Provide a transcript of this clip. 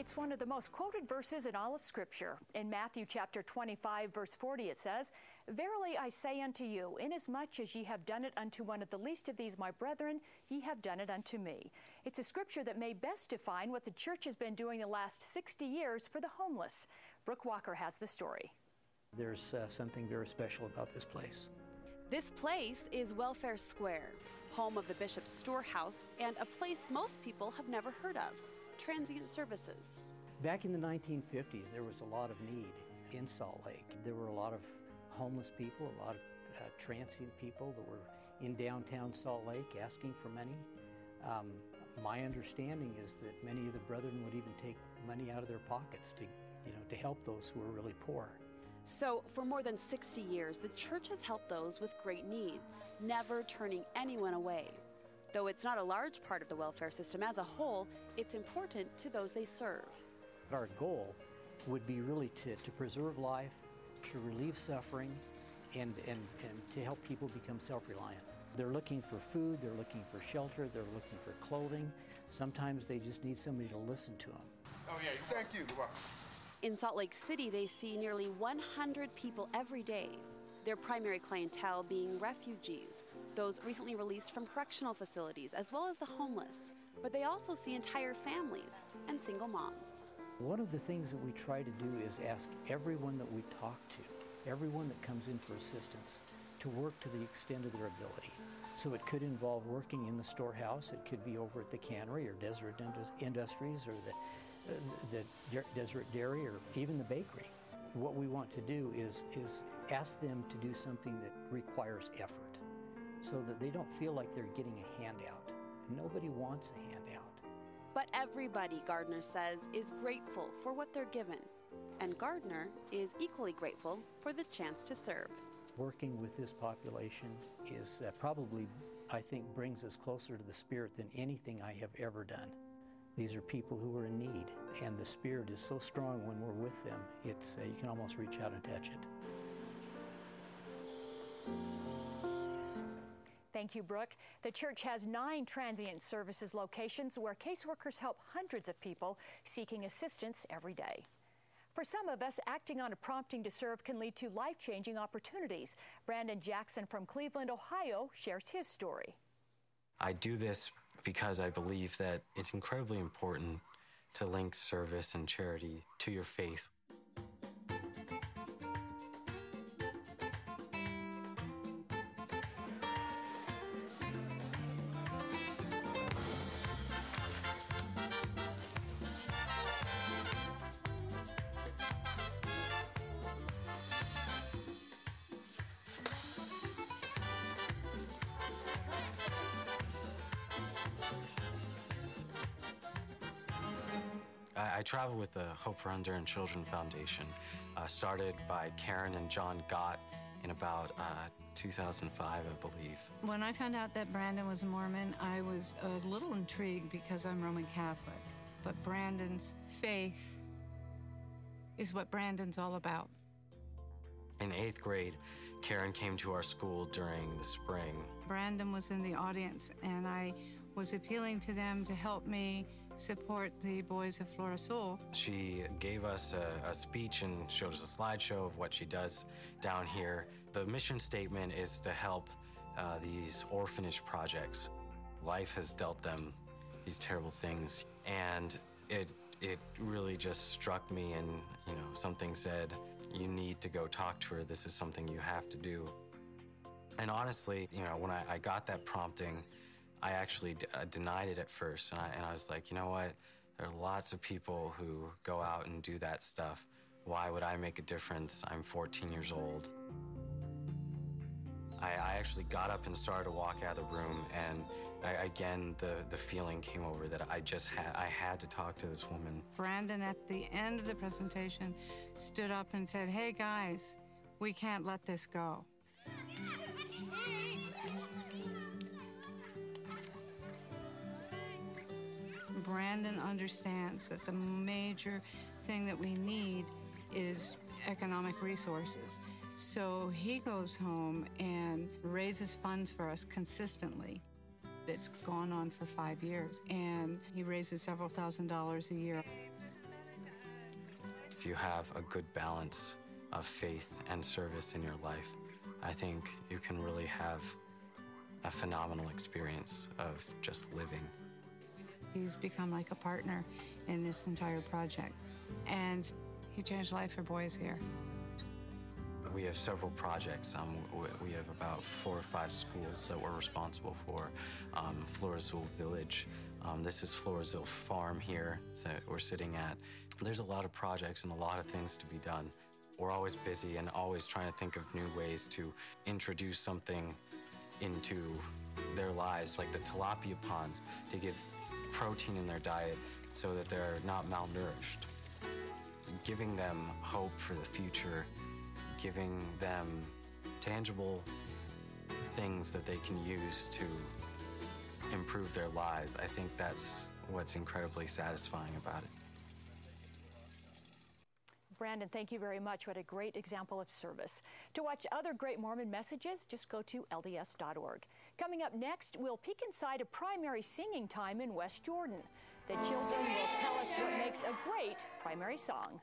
It's one of the most quoted verses in all of Scripture. In Matthew chapter 25, verse 40, it says, "Verily I say unto you, inasmuch as ye have done it unto one of the least of these my brethren, ye have done it unto me." It's a scripture that may best define what the church has been doing the last 60 years for the homeless. Brooke Walker has the story. There's something very special about this place. This place is Welfare Square, home of the Bishop's Storehouse and a place most people have never heard of, transient services. Back in the 1950s, there was a lot of need in Salt Lake. There were a lot of homeless people, a lot of transient people that were in downtown Salt Lake asking for money. My understanding is that many of the brethren would even take money out of their pockets to help those who were really poor. So for more than 60 years, the church has helped those with great needs, never turning anyone away. Though it's not a large part of the welfare system as a whole, it's important to those they serve. Our goal would be really to preserve life, to relieve suffering, and to help people become self-reliant. They're looking for food, they're looking for shelter, they're looking for clothing. Sometimes they just need somebody to listen to them. Oh yeah, thank you. You're welcome. In Salt Lake City, they see nearly 100 people every day. Their primary clientele being refugees, those recently released from correctional facilities, as well as the homeless. But they also see entire families and single moms. One of the things that we try to do is ask everyone that we talk to, everyone that comes in for assistance, to work to the extent of their ability. So it could involve working in the storehouse, it could be over at the cannery or Deseret Industries or the Deseret Dairy or even the bakery. What we want to do is ask them to do something that requires effort so that they don't feel like they're getting a handout. Nobody wants a handout. But everybody, Gardner says, is grateful for what they're given. And Gardner is equally grateful for the chance to serve. Working with this population is probably, I think, brings us closer to the Spirit than anything I have ever done. These are people who are in need, and the Spirit is so strong when we're with them, it's you can almost reach out and touch it. Thank you, Brooke. The church has 9 transient services locations where caseworkers help hundreds of people seeking assistance every day. For some of us, acting on a prompting to serve can lead to life-changing opportunities. Brandon Jackson from Cleveland, Ohio, shares his story. I do this because I believe that it's incredibly important to link service and charity to your faith. I travel with the Hope for Undeterred Children Foundation, started by Karen and John Gott in about 2005, I believe. When I found out that Brandon was a Mormon, I was a little intrigued because I'm Roman Catholic. But Brandon's faith is what Brandon's all about. In 8th grade, Karen came to our school during the spring. Brandon was in the audience, and I was appealing to them to help me support the boys of Flora Soul. She gave us a speech and showed us a slideshow of what she does down here. The mission statement is to help these orphanage projects. Life has dealt them these terrible things, and it really just struck me, and something said, you need to go talk to her. This is something you have to do. And honestly, when I got that prompting, I actually denied it at first, and I was like, you know what? There are lots of people who go out and do that stuff. Why would I make a difference? I'm 14 years old. I actually got up and started to walk out of the room, and again, the feeling came over that I had to talk to this woman. Brandon, at the end of the presentation, stood up and said, "Hey guys, we can't let this go." Brandon understands that the major thing that we need is economic resources. So he goes home and raises funds for us consistently. It's gone on for 5 years, and he raises several $1,000s a year. If you have a good balance of faith and service in your life, I think you can really have a phenomenal experience of just living. He's become like a partner in this entire project, and he changed life for boys here. We have several projects. We have about 4 or 5 schools that we're responsible for. Floresville Village. This is Floresville Farm here that we're sitting at. There's a lot of projects and a lot of things to be done. We're always busy and always trying to think of new ways to introduce something into their lives, like the tilapia ponds, to give protein in their diet so that they're not malnourished. Giving them hope for the future, giving them tangible things that they can use to improve their lives. I think that's what's incredibly satisfying about it. Brandon, thank you very much. What a great example of service. To watch other great Mormon messages, just go to LDS.org. Coming up next, we'll peek inside a primary singing time in West Jordan. The children will tell us what makes a great primary song.